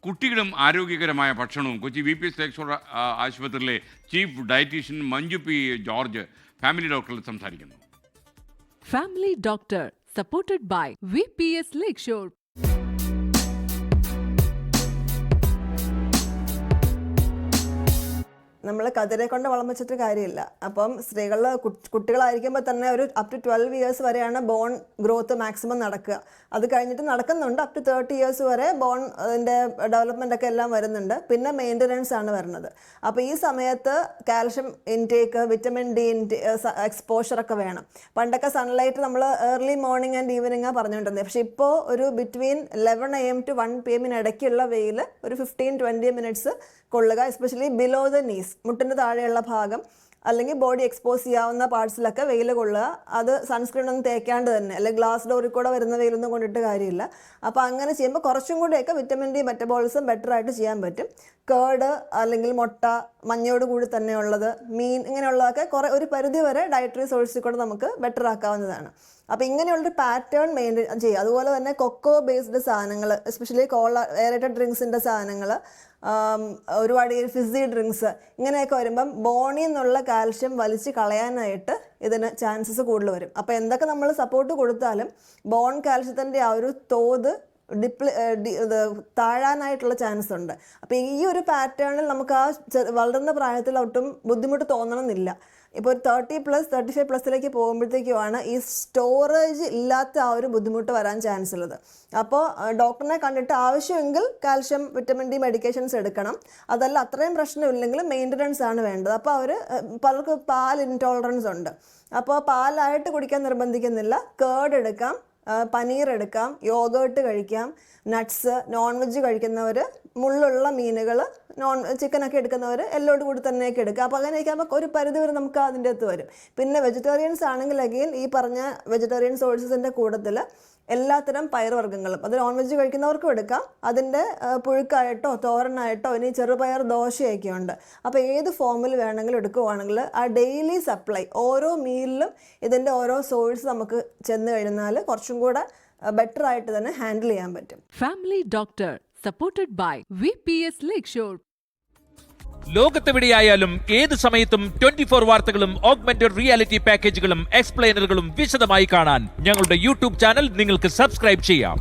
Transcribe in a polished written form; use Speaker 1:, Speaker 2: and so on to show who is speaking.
Speaker 1: കുട്ടികളും ആരോഗ്യകരമായ ഭക്ഷണവും കൊച്ചി VPS ലേക്ക് ഷോർ ആശുപത്രിയിലെ chief dietitian Manju P George family ഡോക്ടറിൽ സംസാരിക്കുന്നു.
Speaker 2: Family Doctor, supported by VPS Lakeshore.
Speaker 3: നമ്മൾ കതിരെ കൊണ്ട് വളം വെച്ചിട്ട് കാര്യമില്ല. അപ്പം കുട്ടികളായിരിക്കുമ്പോൾ തന്നെ ഒരു അപ് ടു 12 ഇയേഴ്സ് വരെയാണ് ബോൺ ഗ്രോത്ത് മാക്സിമം നടക്കുക. അത് കഴിഞ്ഞിട്ട് നടക്കുന്നുണ്ട്. അപ് ടു 30 ഇയേഴ്സ് വരെ ബോൺ അതിൻ്റെ ഡെവലപ്മെൻ്റ് ഒക്കെ എല്ലാം വരുന്നുണ്ട്. പിന്നെ മെയിൻ്റനൻസ് ആണ് വരുന്നത്. അപ്പോൾ ഈ സമയത്ത് കാൽഷ്യം ഇൻടേക്ക്, വിറ്റമിൻ ഡി എക്സ്പോഷറൊക്കെ വേണം. പണ്ടൊക്കെ സൺലൈറ്റ് നമ്മൾ ഏർലി മോർണിംഗ് ആൻഡ് ഈവനിങ്ങാണ് പറഞ്ഞുകൊണ്ടിരുന്നത്. പക്ഷേ ഇപ്പോൾ ഒരു ബിറ്റ്വീൻ 11 AM to 1 PM ഇടയ്ക്കുള്ള വെയിൽ ഒരു 15-20 മിനിറ്റ്സ് കൊള്ളുക. എസ്പെഷ്യലി ബിലോ ദ നീസ്, മുട്ടിൻ്റെ താഴെയുള്ള ഭാഗം അല്ലെങ്കിൽ ബോഡി എക്സ്പോസ് ചെയ്യാവുന്ന പാർട്സിലൊക്കെ വെയിൽ കൊള്ളുക. അത് സൺസ്ക്രീൻ ഒന്നും തേക്കാണ്ട് തന്നെ, അല്ലെങ്കിൽ ഗ്ലാസ് ഡോറിൽ കൂടെ വരുന്ന വെയിലൊന്നും കൊണ്ടിട്ട് കാര്യമില്ല. അപ്പോൾ അങ്ങനെ ചെയ്യുമ്പോൾ കുറച്ചും കൂടിയൊക്കെ വിറ്റമിൻ ഡി മെറ്റബോളിസം ബെറ്റർ ആയിട്ട് ചെയ്യാൻ പറ്റും. കേർഡ് അല്ലെങ്കിൽ മുട്ട, മഞ്ഞയോട് കൂടി തന്നെയുള്ളത്, മീൻ, ഇങ്ങനെയുള്ളതൊക്കെ ഒരു പരിധി വരെ ഡയറ്ററി സോഴ്സിൽ കൂടെ നമുക്ക് ബെറ്റർ ആക്കാവുന്നതാണ്. അപ്പോൾ ഇങ്ങനെയുള്ളൊരു പാറ്റേൺ മെയിൻറ്റെയിൻ ചെയ്യുക. അതുപോലെ തന്നെ കൊക്കോ ബേസ്ഡ് സാധനങ്ങൾ, എസ്പെഷ്യലി എയറേറ്റഡ് ഡ്രിങ്ക്സിൻ്റെ സാധനങ്ങൾ, ഒരുപാട് ഫിസി ഡ്രിങ്ക്സ്, ഇങ്ങനെയൊക്കെ വരുമ്പം ബോണിൽ നിന്നുള്ള കാൽഷ്യം വലിച്ച് കളയാനായിട്ട് ഇതിന് ചാൻസസ് കൂടുതൽ വരും. അപ്പോൾ എന്തൊക്കെ നമ്മൾ സപ്പോർട്ട് കൊടുത്താലും ബോൺ കാൽഷ്യത്തിൻ്റെ ആ ഒരു തോത് താഴാനായിട്ടുള്ള ചാൻസ് ഉണ്ട്. അപ്പോൾ ഈ ഒരു പാറ്റേണിൽ നമുക്ക് ആ വളർന്ന പ്രായത്തിൽ ഒട്ടും ബുദ്ധിമുട്ട് തോന്നണമെന്നില്ല. ഇപ്പോൾ ഒരു 30+, 35+ലേക്ക് പോകുമ്പോഴത്തേക്കുമാണ് ഈ സ്റ്റോറേജ് ഇല്ലാത്ത ആ ഒരു ബുദ്ധിമുട്ട് വരാൻ ചാൻസ് ഉള്ളത്. അപ്പോൾ ഡോക്ടറിനെ കണ്ടിട്ട് ആവശ്യമെങ്കിൽ കാൽഷ്യം, വിറ്റമിൻ ഡി മെഡിക്കേഷൻസ് എടുക്കണം. അതല്ല അത്രയും പ്രശ്നമില്ലെങ്കിൽ മെയിൻ്റനൻസ് ആണ് വേണ്ടത്. അപ്പോൾ പലർക്ക് പാൽ ഇൻടോളറൻസ് ഉണ്ട്. അപ്പോൾ പാലായിട്ട് കുടിക്കാൻ നിർബന്ധിക്കുന്നില്ല. കേർഡ് എടുക്കാം, പനീർ എടുക്കാം, യോഗേർട്ട് കഴിക്കാം, നട്ട്സ്, നോൺ വെജ് കഴിക്കുന്നവർ, മുള്ളുള്ള മീനുകൾ, ചിക്കനൊക്കെ എടുക്കുന്നവർ എല്ലോട് കൂടി തന്നെയൊക്കെ എടുക്കുക. അപ്പോൾ അങ്ങനെയൊക്കെ ആകുമ്പോൾ ഒരു പരിധി വരെ നമുക്ക് അതിൻ്റെ അകത്ത് വരും. പിന്നെ വെജിറ്റേറിയൻസ് ആണെങ്കിൽ അഗെയിൻ ഈ പറഞ്ഞ വെജിറ്റേറിയൻ സോഴ്സസിൻ്റെ കൂട്ടത്തിൽ എല്ലാത്തരം പയറുവർഗ്ഗങ്ങളും, അത് നോൺ വെജ് കഴിക്കുന്നവർക്കും എടുക്കാം. അതിൻ്റെ പുഴുക്കായിട്ടോ തോരനായിട്ടോ ഇനി ചെറുപയർ ദോശയൊക്കെ ഉണ്ട്. അപ്പോൾ ഏത് ഫോമിൽ വേണമെങ്കിലും എടുക്കുവാണെങ്കിൽ ആ ഡെയിലി സപ്ലൈ ഓരോ മീലിലും ഇതിൻ്റെ ഓരോ സോഴ്സ് നമുക്ക് ചെന്ന് കഴിഞ്ഞാൽ കുറച്ചും കൂടെ ബെറ്റർ ആയിട്ട് തന്നെ ഹാൻഡിൽ ചെയ്യാൻ പറ്റും.
Speaker 2: Family Doctor, supported by VPS Lakeshore.
Speaker 4: ലോകത്തെവിടെയായാലും ഏത് സമയത്തും 24 വാർത്തകളും ഓഗ്മെന്റഡ് റിയാലിറ്റി പാക്കേജുകളും എക്സ്പ്ലെയിനറുകളും വിശദമായി കാണാൻ ഞങ്ങളുടെ YouTube ചാനൽ നിങ്ങൾക്ക് സബ്സ്ക്രൈബ് ചെയ്യാം.